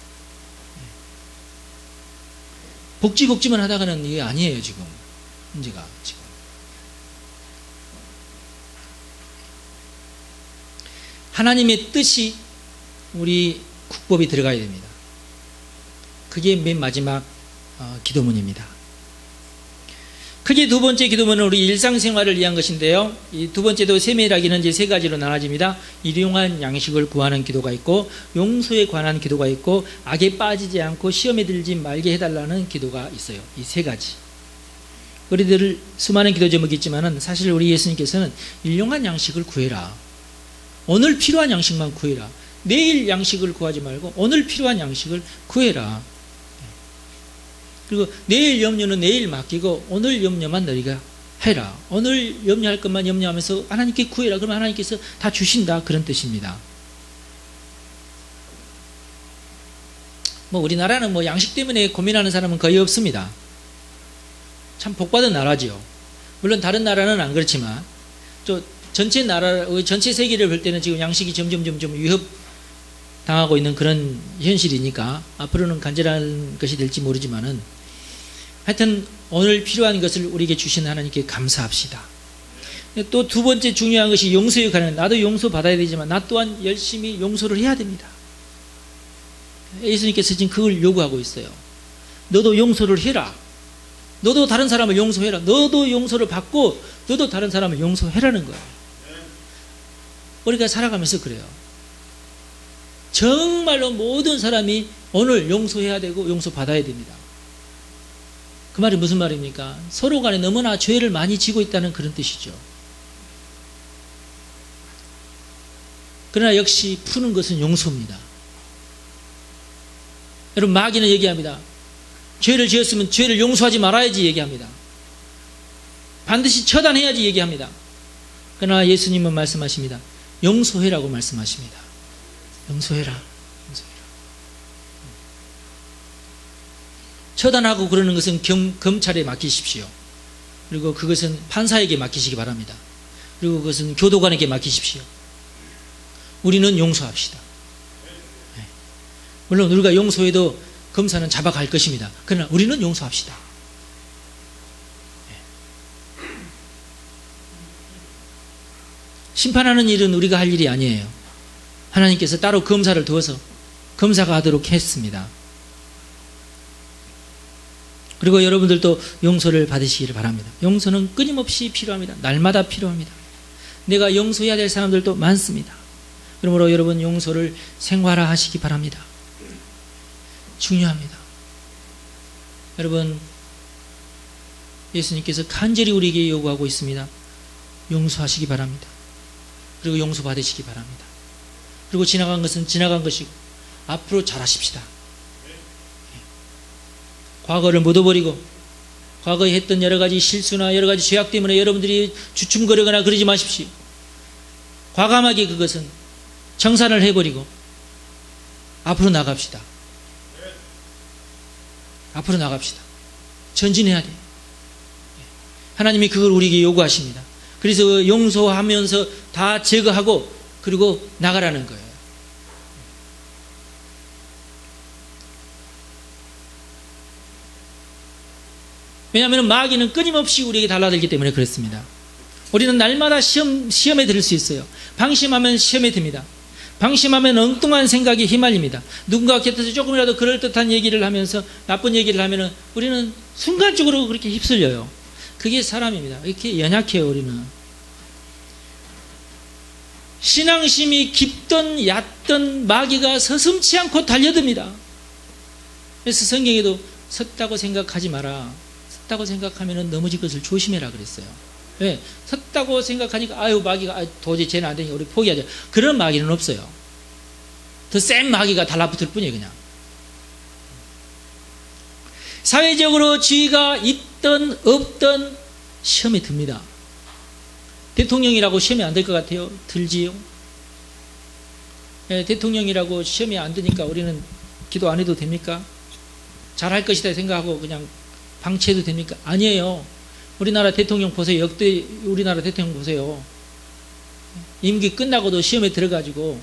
복지만 하다가는 이게 아니에요, 지금. 문제가, 지금. 하나님의 뜻이 우리 국법에 들어가야 됩니다. 그게 맨 마지막 기도문입니다. 크게 두 번째 기도문은 우리 일상생활을 위한 것인데요. 이 두 번째도 세밀하기는 이제 세 가지로 나눠집니다. 일용할 양식을 구하는 기도가 있고, 용서에 관한 기도가 있고, 악에 빠지지 않고 시험에 들지 말게 해달라는 기도가 있어요. 이 세 가지. 우리들 수많은 기도 제목이 있지만은 사실 우리 예수님께서는 일용할 양식을 구해라. 오늘 필요한 양식만 구해라. 내일 양식을 구하지 말고 오늘 필요한 양식을 구해라. 그리고 내일 염려는 내일 맡기고 오늘 염려만 너희가 해라. 오늘 염려할 것만 염려하면서 하나님께 구해라. 그러면 하나님께서 다 주신다. 그런 뜻입니다. 뭐 우리나라는 뭐 양식 때문에 고민하는 사람은 거의 없습니다. 참 복받은 나라죠. 물론 다른 나라는 안 그렇지만 또 전체 나라, 전체 세계를 볼 때는 지금 양식이 점점 위협 당하고 있는 그런 현실이니까 앞으로는 간절한 것이 될지 모르지만은 하여튼 오늘 필요한 것을 우리에게 주신 하나님께 감사합시다. 또 두 번째 중요한 것이 용서에 관한, 나도 용서 받아야 되지만 나 또한 열심히 용서를 해야 됩니다. 예수님께서 지금 그걸 요구하고 있어요. 너도 용서를 해라. 너도 다른 사람을 용서해라. 너도 용서를 받고 너도 다른 사람을 용서해라는 거예요. 우리가 살아가면서 그래요. 정말로 모든 사람이 오늘 용서해야 되고 용서받아야 됩니다. 그 말이 무슨 말입니까? 서로 간에 너무나 죄를 많이 지고 있다는 그런 뜻이죠. 그러나 역시 푸는 것은 용서입니다. 여러분, 마귀는 얘기합니다. 죄를 지었으면 죄를 용서하지 말아야지 얘기합니다. 반드시 처단해야지 얘기합니다. 그러나 예수님은 말씀하십니다. 용서해라고 말씀하십니다. 용서해라. 용서해라. 처단하고 그러는 것은 검찰에 맡기십시오. 그리고 그것은 판사에게 맡기시기 바랍니다. 그리고 그것은 교도관에게 맡기십시오. 우리는 용서합시다. 네. 물론 우리가 용서해도 검사는 잡아갈 것입니다. 그러나 우리는 용서합시다. 네. 심판하는 일은 우리가 할 일이 아니에요. 하나님께서 따로 검사를 두어서 검사가 하도록 했습니다. 그리고 여러분들도 용서를 받으시기를 바랍니다. 용서는 끊임없이 필요합니다. 날마다 필요합니다. 내가 용서해야 될 사람들도 많습니다. 그러므로 여러분 용서를 생활화하시기 바랍니다. 중요합니다. 여러분, 예수님께서 간절히 우리에게 요구하고 있습니다. 용서하시기 바랍니다. 그리고 용서받으시기 바랍니다. 그리고 지나간 것은 지나간 것이고 앞으로 잘하십시다. 과거를 묻어버리고 과거에 했던 여러 가지 실수나 여러 가지 죄악 때문에 여러분들이 주춤거리거나 그러지 마십시오. 과감하게 그것은 정산을 해버리고 앞으로 나갑시다. 앞으로 나갑시다. 전진해야 돼요. 하나님이 그걸 우리에게 요구하십니다. 그래서 용서하면서 다 제거하고 그리고 나가라는 거예요. 왜냐하면 마귀는 끊임없이 우리에게 달라들기 때문에 그렇습니다. 우리는 날마다 시험에 들 수 있어요. 방심하면 시험에 듭니다. 방심하면 엉뚱한 생각에 휘말립니다. 누군가 곁에서 조금이라도 그럴듯한 얘기를 하면서 나쁜 얘기를 하면 우리는 순간적으로 그렇게 휩쓸려요. 그게 사람입니다. 이렇게 연약해요, 우리는. 신앙심이 깊던 얕던 마귀가 서슴지 않고 달려듭니다. 그래서 성경에도 섰다고 생각하지 마라. 섰다고 생각하면 넘어질 것을 조심해라 그랬어요. 왜? 섰다고 생각하니까 아유 마귀가 도저히 쟤는 안 되니까 우리 포기하자. 그런 마귀는 없어요. 더 센 마귀가 달라붙을 뿐이에요. 그냥. 사회적으로 지위가 있던 없던 시험에 듭니다. 대통령이라고 시험에 안 들 것 같아요? 들지요? 예, 대통령이라고 시험에 안 드니까 우리는 기도 안 해도 됩니까? 잘할 것이다 생각하고 그냥 방치해도 됩니까? 아니에요. 우리나라 대통령 보세요. 역대 우리나라 대통령 보세요. 임기 끝나고도 시험에 들어가지고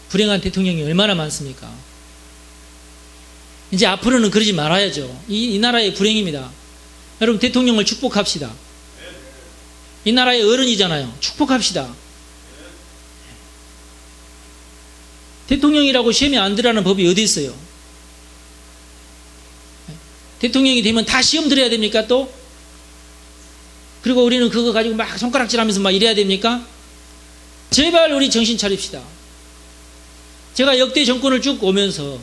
불행한 대통령이 얼마나 많습니까? 이제 앞으로는 그러지 말아야죠. 이 나라의 불행입니다. 여러분, 대통령을 축복합시다. 이 나라의 어른이잖아요. 축복합시다. 대통령이라고 시험에 안 들어가는 법이 어디 있어요? 대통령이 되면 다 시험 들어야 됩니까 또? 그리고 우리는 그거 가지고 막 손가락질하면서 막 이래야 됩니까? 제발 우리 정신 차립시다. 제가 역대 정권을 쭉 오면서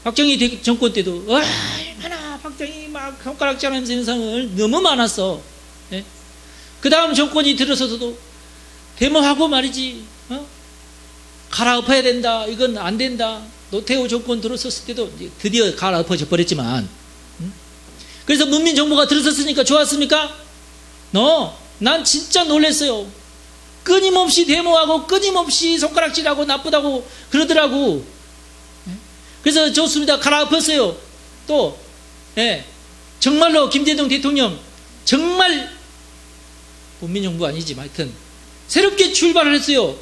박정희 정권 때도 얼마나 박정희 막 손가락질하는 현상을 너무 많았어. 네? 그 다음 정권이 들어서도 데모하고 말이지, 갈아엎어야 된다, 이건 안 된다. 노태우 정권 들어섰을 때도 드디어 갈아엎어져 버렸지만, 그래서 문민정부가 들어섰으니까 좋았습니까? 난 진짜 놀랐어요. 끊임없이 데모하고 끊임없이 손가락질하고 나쁘다고 그러더라고. 그래서 좋습니다. 갈아엎었어요. 또 정말로 김대중 대통령 정말 문민정부 아니지만 하여튼 새롭게 출발을 했어요.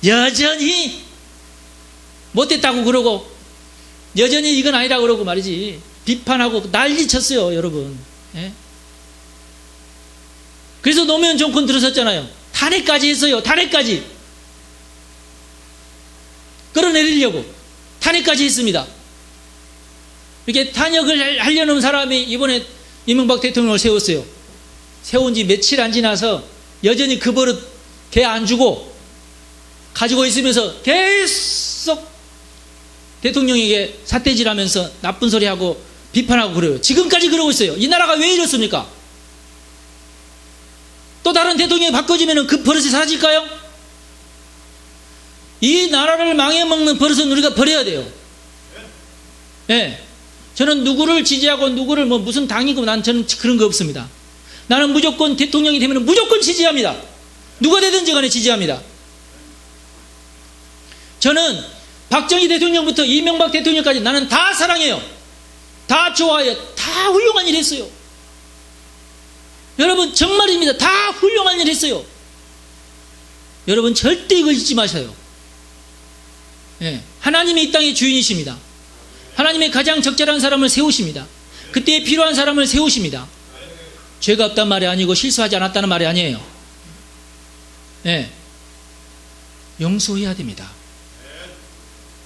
여전히 못됐다고 그러고 여전히 이건 아니라고 그러고 말이지 비판하고 난리쳤어요. 여러분. 그래서 노무현 정권 들어섰잖아요. 탄핵까지 했어요. 탄핵까지 끌어내리려고 탄핵까지 했습니다. 이렇게 탄핵을 하려는 사람이 이번에 이명박 대통령을 세웠어요. 세운 지 며칠 안 지나서 여전히 그 버릇 걔 안 주고 가지고 있으면서 계속 대통령에게 삿대질하면서 나쁜 소리하고 비판하고 그래요. 지금까지 그러고 있어요. 이 나라가 왜 이렇습니까? 또 다른 대통령이 바꿔지면 그 버릇이 사라질까요? 이 나라를 망해먹는 버릇은 우리가 버려야 돼요. 저는 누구를 지지하고 누구를 무슨 당이고 저는 그런 거 없습니다. 나는 무조건 대통령이 되면 무조건 지지합니다. 누가 되든지 간에 지지합니다. 저는 박정희 대통령부터 이명박 대통령까지 나는 다 사랑해요. 다 좋아해요. 다 훌륭한 일 했어요. 여러분 정말입니다. 다 훌륭한 일 했어요. 여러분 절대 이걸 잊지 마세요. 하나님이 이 땅의 주인이십니다. 하나님의 가장 적절한 사람을 세우십니다. 그때에 필요한 사람을 세우십니다. 죄가 없단 말이 아니고 실수하지 않았다는 말이 아니에요. 용서해야 됩니다.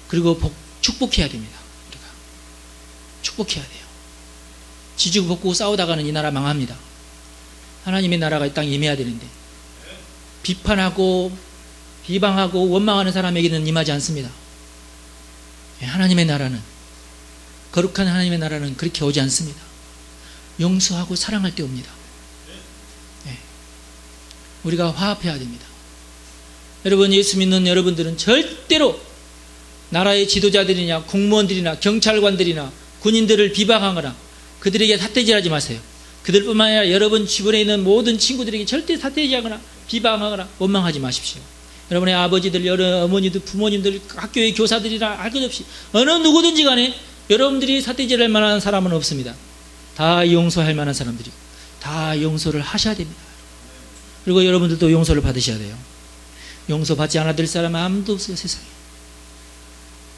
그리고 축복해야 됩니다. 우리가 축복해야 돼요. 지지고 볶고 싸우다가는 이 나라 망합니다. 하나님의 나라가 이 땅에 임해야 되는데 비판하고 비방하고 원망하는 사람에게는 임하지 않습니다. 하나님의 나라는 거룩한 하나님의 나라는 그렇게 오지 않습니다. 용서하고 사랑할 때 옵니다. 우리가 화합해야 됩니다. 여러분 예수 믿는 여러분들은 절대로 나라의 지도자들이나 공무원들이나 경찰관들이나 군인들을 비방하거나 그들에게 삿대질하지 마세요. 그들뿐만 아니라 여러분 주변에 있는 모든 친구들에게 절대 삿대질하거나 비방하거나 원망하지 마십시오. 여러분의 아버지들, 여러 어머니들, 부모님들, 학교의 교사들이나 할 것 없이 어느 누구든지 간에 여러분들이 삿대질할 만한 사람은 없습니다. 다 용서할 만한 사람들이고 다 용서를 하셔야 됩니다. 그리고 여러분들도 용서를 받으셔야 돼요. 용서받지 않아들 사람 아무도 없어요. 세상에.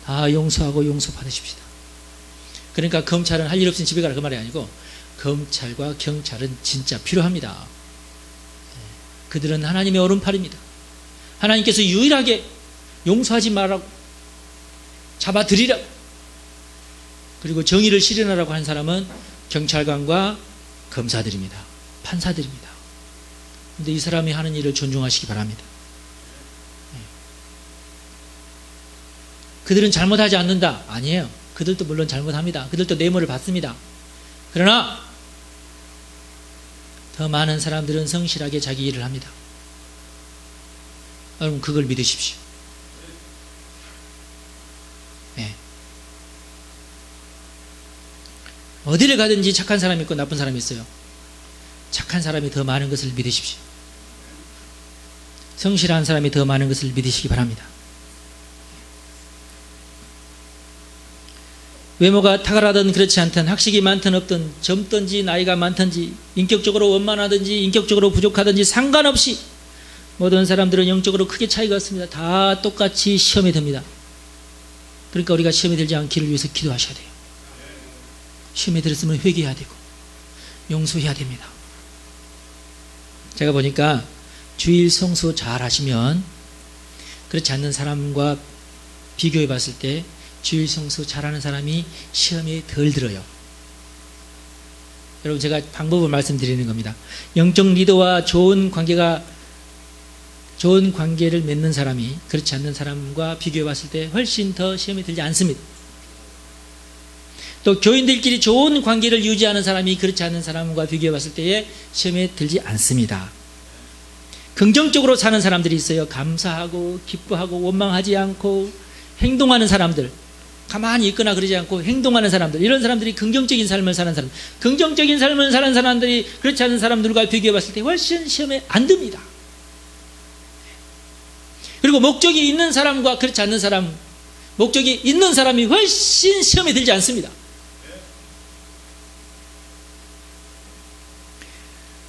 다 용서하고 용서받으십시다. 그러니까 검찰은 할 일 없으면 집에 가라 그 말이 아니고 검찰과 경찰은 진짜 필요합니다. 그들은 하나님의 오른팔입니다. 하나님께서 유일하게 용서하지 말라고 잡아들이라고 그리고 정의를 실현하라고 한 사람은 경찰관과 검사들입니다. 판사들입니다. 그런데 이 사람이 하는 일을 존중하시기 바랍니다. 그들은 잘못하지 않는다. 아니에요. 그들도 물론 잘못합니다. 그들도 뇌물을 받습니다. 그러나 더 많은 사람들은 성실하게 자기 일을 합니다. 여러분 그걸 믿으십시오. 어디를 가든지 착한 사람이 있고 나쁜 사람이 있어요. 착한 사람이 더 많은 것을 믿으십시오. 성실한 사람이 더 많은 것을 믿으시기 바랍니다. 외모가 탁월하든 그렇지 않든, 학식이 많든 없든, 젊든지 나이가 많든지, 인격적으로 원만하든지 인격적으로 부족하든지 상관없이 모든 사람들은 영적으로 크게 차이가 없습니다. 다 똑같이 시험에 듭니다. 그러니까 우리가 시험에 들지 않기를 위해서 기도하셔야 돼요. 시험에 들었으면 회개해야 되고 용서해야 됩니다. 제가 보니까 주일 성수 잘 하시면 그렇지 않는 사람과 비교해 봤을 때 주일 성수 잘하는 사람이 시험에 덜 들어요. 여러분, 제가 방법을 말씀드리는 겁니다. 영적 리더와 좋은 관계를 맺는 사람이 그렇지 않는 사람과 비교해 봤을 때 훨씬 더 시험에 들지 않습니다. 또 교인들끼리 좋은 관계를 유지하는 사람이 그렇지 않은 사람과 비교해 봤을 때에 시험에 들지 않습니다. 긍정적으로 사는 사람들이 있어요. 감사하고 기뻐하고 원망하지 않고 행동하는 사람들, 가만히 있거나 그러지 않고 행동하는 사람들, 이런 사람들이 긍정적인 삶을 사는 사람, 긍정적인 삶을 사는 사람들이 그렇지 않은 사람들과 비교해 봤을 때 훨씬 시험에 안 듭니다. 그리고 목적이 있는 사람과 그렇지 않는 사람, 목적이 있는 사람이 훨씬 시험에 들지 않습니다.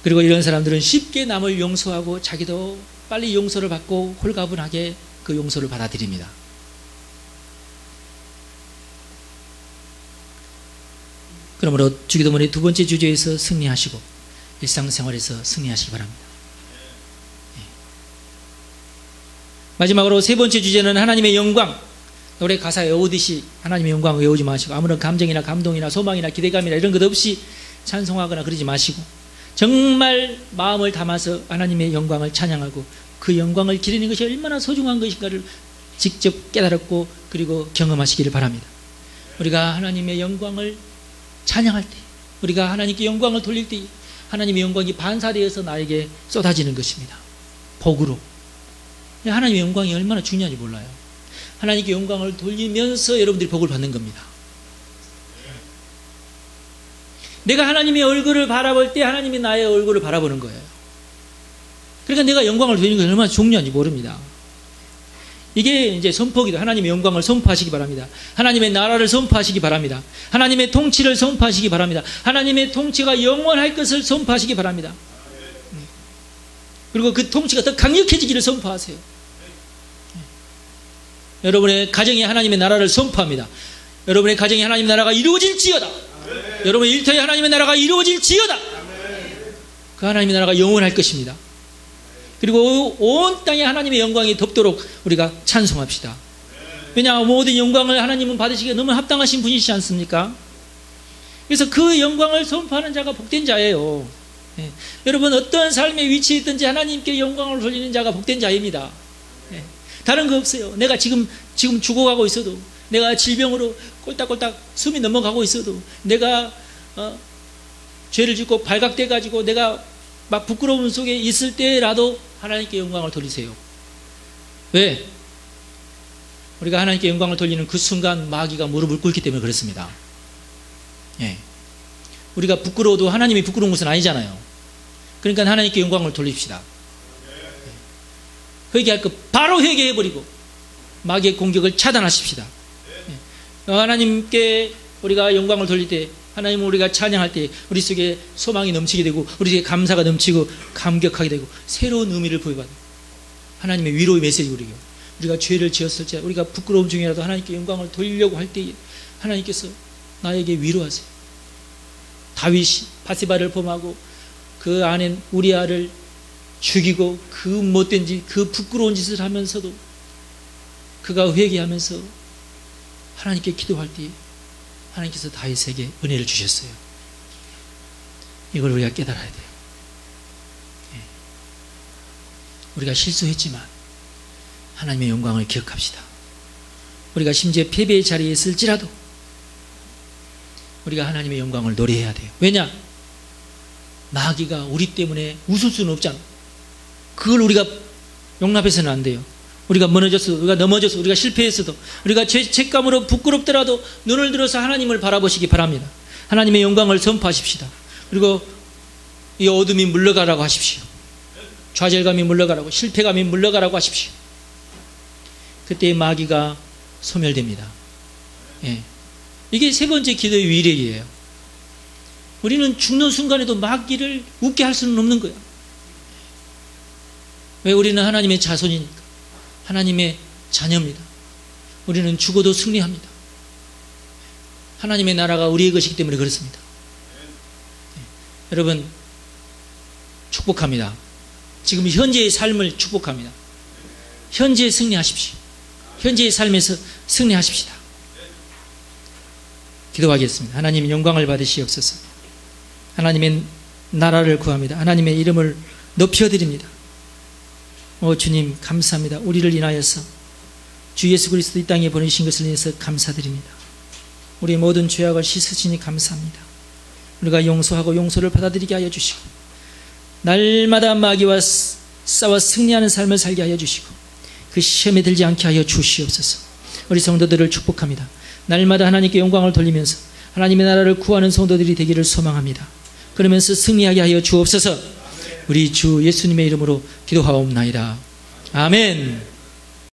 그리고 이런 사람들은 쉽게 남을 용서하고 자기도 빨리 용서를 받고 홀가분하게 그 용서를 받아들입니다. 그러므로 주기도문의 두 번째 주제에서 승리하시고 일상생활에서 승리하시기 바랍니다. 마지막으로 세 번째 주제는 하나님의 영광. 노래 가사 외우듯이 하나님의 영광 외우지 마시고 아무런 감정이나 감동이나 소망이나 기대감이나 이런 것 없이 찬송하거나 그러지 마시고 정말 마음을 담아서 하나님의 영광을 찬양하고 그 영광을 기리는 것이 얼마나 소중한 것인가를 직접 깨달았고 그리고 경험하시기를 바랍니다. 우리가 하나님의 영광을 찬양할 때, 우리가 하나님께 영광을 돌릴 때 하나님의 영광이 반사되어서 나에게 쏟아지는 것입니다. 복으로. 하나님의 영광이 얼마나 중요한지 몰라요. 하나님께 영광을 돌리면서 여러분들이 복을 받는 겁니다. 내가 하나님의 얼굴을 바라볼 때 하나님이 나의 얼굴을 바라보는 거예요. 그러니까 내가 영광을 돌리는 것이 얼마나 중요한지 모릅니다. 이게 이제 선포기도, 하나님의 영광을 선포하시기 바랍니다. 하나님의 나라를 선포하시기 바랍니다. 하나님의 통치를 선포하시기 바랍니다. 하나님의 통치가 영원할 것을 선포하시기 바랍니다. 그리고 그 통치가 더 강력해지기를 선포하세요. 여러분의 가정이 하나님의 나라를 선포합니다. 여러분의 가정이 하나님의 나라가 이루어질지어다. 여러분의 일터에 하나님의 나라가 이루어질지어다. 그 하나님의 나라가 영원할 것입니다. 그리고 온 땅에 하나님의 영광이 덮도록 우리가 찬송합시다. 왜냐하면 모든 영광을 하나님은 받으시기에 너무 합당하신 분이시지 않습니까? 그래서 그 영광을 선포하는 자가 복된 자예요. 예. 여러분, 어떤 삶의 위치에 있든지 하나님께 영광을 돌리는 자가 복된 자입니다. 예. 다른 거 없어요. 내가 지금 죽어가고 있어도, 내가 질병으로 꼴딱꼴딱 숨이 넘어가고 있어도, 내가 죄를 짓고 발각돼 가지고 내가 막 부끄러움 속에 있을 때라도 하나님께 영광을 돌리세요. 왜? 우리가 하나님께 영광을 돌리는 그 순간 마귀가 무릎을 꿇기 때문에 그렇습니다. 예. 우리가 부끄러워도 하나님이 부끄러운 것은 아니잖아요. 그러니까 하나님께 영광을 돌립시다. 회개할 거 바로 회개해버리고 마귀의 공격을 차단하십시다. 하나님께 우리가 영광을 돌릴 때, 하나님을 우리가 찬양할 때 우리 속에 소망이 넘치게 되고 우리 속에 감사가 넘치고 감격하게 되고 새로운 의미를 부여받는 하나님의 위로의 메시지. 우리가 죄를 지었을 때, 우리가 부끄러움 중이라도 하나님께 영광을 돌리려고 할 때 하나님께서 나에게 위로하세요. 다윗이 바세바를 범하고 그 아내 우리아를 죽이고 그 못된 짓, 그 부끄러운 짓을 하면서도 그가 회개하면서 하나님께 기도할 때 하나님께서 다윗에게 은혜를 주셨어요. 이걸 우리가 깨달아야 돼요. 우리가 실수했지만 하나님의 영광을 기억합시다. 우리가 심지어 패배의 자리에 있을지라도 우리가 하나님의 영광을 노래해야 돼요. 왜냐? 마귀가 우리 때문에 웃을 수는 없잖아. 그걸 우리가 용납해서는 안 돼요. 우리가 무너졌어도, 우리가 넘어져서, 우리가 실패했어도, 우리가 죄책감으로 부끄럽더라도 눈을 들어서 하나님을 바라보시기 바랍니다. 하나님의 영광을 선포하십시다. 그리고 이 어둠이 물러가라고 하십시오. 좌절감이 물러가라고, 실패감이 물러가라고 하십시오. 그때 마귀가 소멸됩니다. 예. 이게 세 번째 기도의 위력이에요. 우리는 죽는 순간에도 마귀를 웃게 할 수는 없는 거예요. 왜? 우리는 하나님의 자손이니까. 하나님의 자녀입니다. 우리는 죽어도 승리합니다. 하나님의 나라가 우리의 것이기 때문에 그렇습니다. 예. 여러분, 축복합니다. 지금 현재의 삶을 축복합니다. 현재에 승리하십시오. 현재의 삶에서 승리하십시다. 기도하겠습니다. 하나님 영광을 받으시옵소서. 하나님의 나라를 구합니다. 하나님의 이름을 높여드립니다. 주님 감사합니다. 우리를 인하여서 주 예수 그리스도 이 땅에 보내신 것을 인해서 감사드립니다. 우리의 모든 죄악을 씻으시니 감사합니다. 우리가 용서하고 용서를 받아들이게 하여 주시고 날마다 마귀와 싸워 승리하는 삶을 살게 하여 주시고 그 시험에 들지 않게 하여 주시옵소서. 우리 성도들을 축복합니다. 날마다 하나님께 영광을 돌리면서 하나님의 나라를 구하는 성도들이 되기를 소망합니다. 그러면서 승리하게 하여 주옵소서. 우리 주 예수님의 이름으로 기도하옵나이다. 아멘.